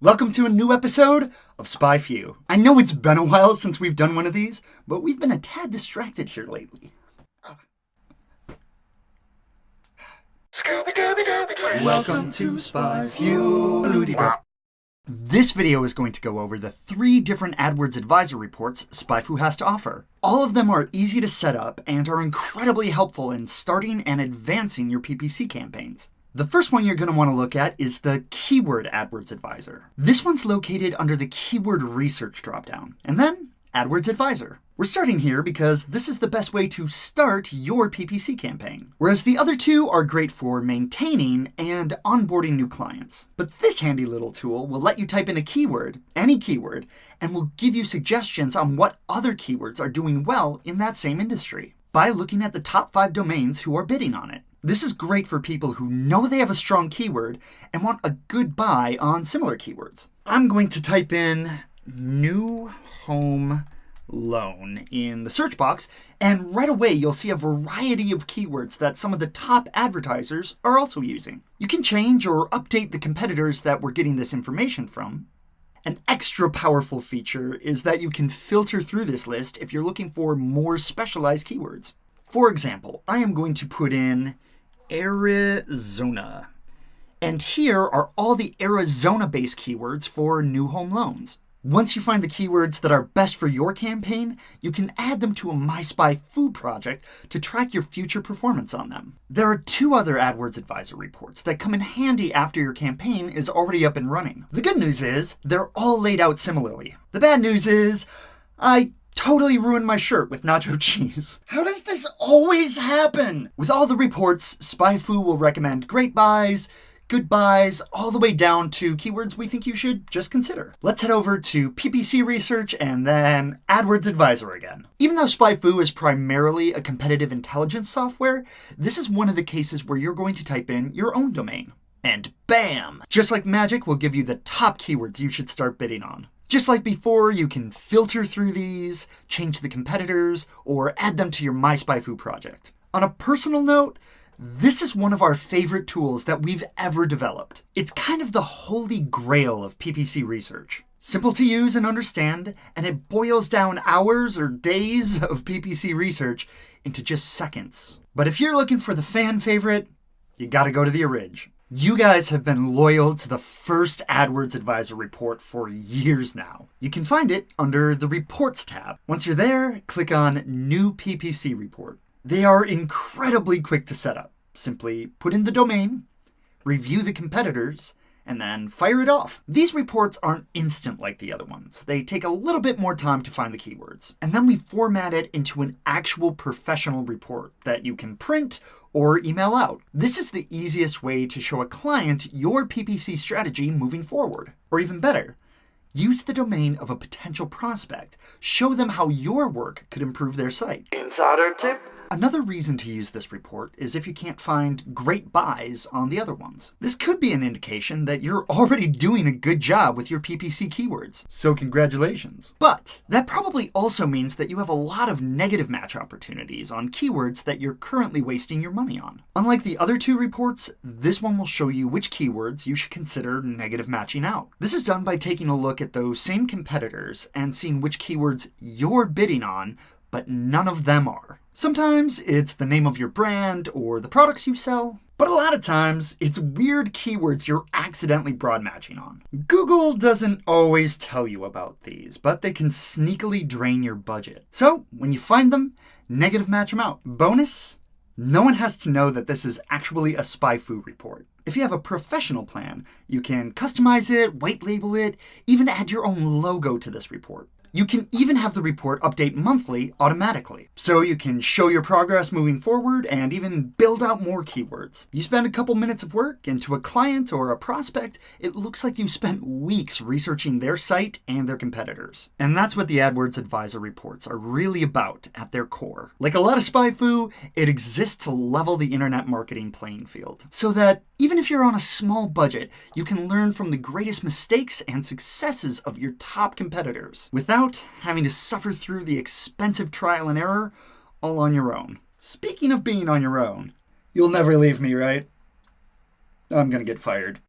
Welcome to a new episode of Spy Few. I know it's been a while since we've done one of these, but we've been a tad distracted here lately. Welcome to Spy Few. This video is going to go over the 3 different AdWords Advisor reports SpyFu has to offer. All of them are easy to set up and are incredibly helpful in starting and advancing your PPC campaigns. The first one you're going to want to look at is the Keyword AdWords Advisor. This one's located under the Keyword Research dropdown, and then AdWords Advisor. We're starting here because this is the best way to start your PPC campaign, whereas the other 2 are great for maintaining and onboarding new clients. But this handy little tool will let you type in a keyword, any keyword, and will give you suggestions on what other keywords are doing well in that same industry by looking at the top 5 domains who are bidding on it. This is great for people who know they have a strong keyword and want a good buy on similar keywords. I'm going to type in new home loan in the search box, and right away you'll see a variety of keywords that some of the top advertisers are also using. You can change or update the competitors that we're getting this information from. An extra powerful feature is that you can filter through this list if you're looking for more specialized keywords. For example, I am going to put in Arizona. And here are all the Arizona-based keywords for new home loans. Once you find the keywords that are best for your campaign, you can add them to a MySpyFu project to track your future performance on them. There are 2 other AdWords Advisor reports that come in handy after your campaign is already up and running. The good news is they're all laid out similarly. The bad news is I totally ruined my shirt with nacho cheese. How does this always happen? With all the reports, SpyFu will recommend great buys, good buys, all the way down to keywords we think you should just consider. Let's head over to PPC Research and then AdWords Advisor again. Even though SpyFu is primarily a competitive intelligence software, this is one of the cases where you're going to type in your own domain. And bam! Just like magic, will give you the top keywords you should start bidding on. Just like before, you can filter through these, change the competitors, or add them to your MySpyFu project. On a personal note, this is one of our favorite tools that we've ever developed. It's kind of the holy grail of PPC research. Simple to use and understand, and it boils down hours or days of PPC research into just seconds. But if you're looking for the fan favorite, you gotta go to the orig. You guys have been loyal to the first AdWords Advisor report for years now. You can find it under the Reports tab. Once you're there, click on New PPC Report. They are incredibly quick to set up. Simply put in the domain, review the competitors, and then fire it off. These reports aren't instant like the other ones. They take a little bit more time to find the keywords. And then we format it into an actual professional report that you can print or email out. This is the easiest way to show a client your PPC strategy moving forward. Or even better, use the domain of a potential prospect. Show them how your work could improve their site. Insider tip. Another reason to use this report is if you can't find great buys on the other ones. This could be an indication that you're already doing a good job with your PPC keywords. So congratulations. But that probably also means that you have a lot of negative match opportunities on keywords that you're currently wasting your money on. Unlike the other 2 reports, this one will show you which keywords you should consider negative matching out. This is done by taking a look at those same competitors and seeing which keywords you're bidding on, but none of them are. Sometimes it's the name of your brand or the products you sell, but a lot of times it's weird keywords you're accidentally broad matching on. Google doesn't always tell you about these, but they can sneakily drain your budget. So when you find them, negative match them out. Bonus, no one has to know that this is actually a SpyFu report. If you have a professional plan, you can customize it, white label it, even add your own logo to this report. You can even have the report update monthly automatically, so you can show your progress moving forward and even build out more keywords. You spend a couple minutes of work, and to a client or a prospect, it looks like you spent weeks researching their site and their competitors. And that's what the AdWords Advisor reports are really about at their core. Like a lot of SpyFu, it exists to level the internet marketing playing field, so that even if you're on a small budget, you can learn from the greatest mistakes and successes of your top competitors without having to suffer through the expensive trial and error all on your own. Speaking of being on your own, you'll never leave me, right? I'm gonna get fired.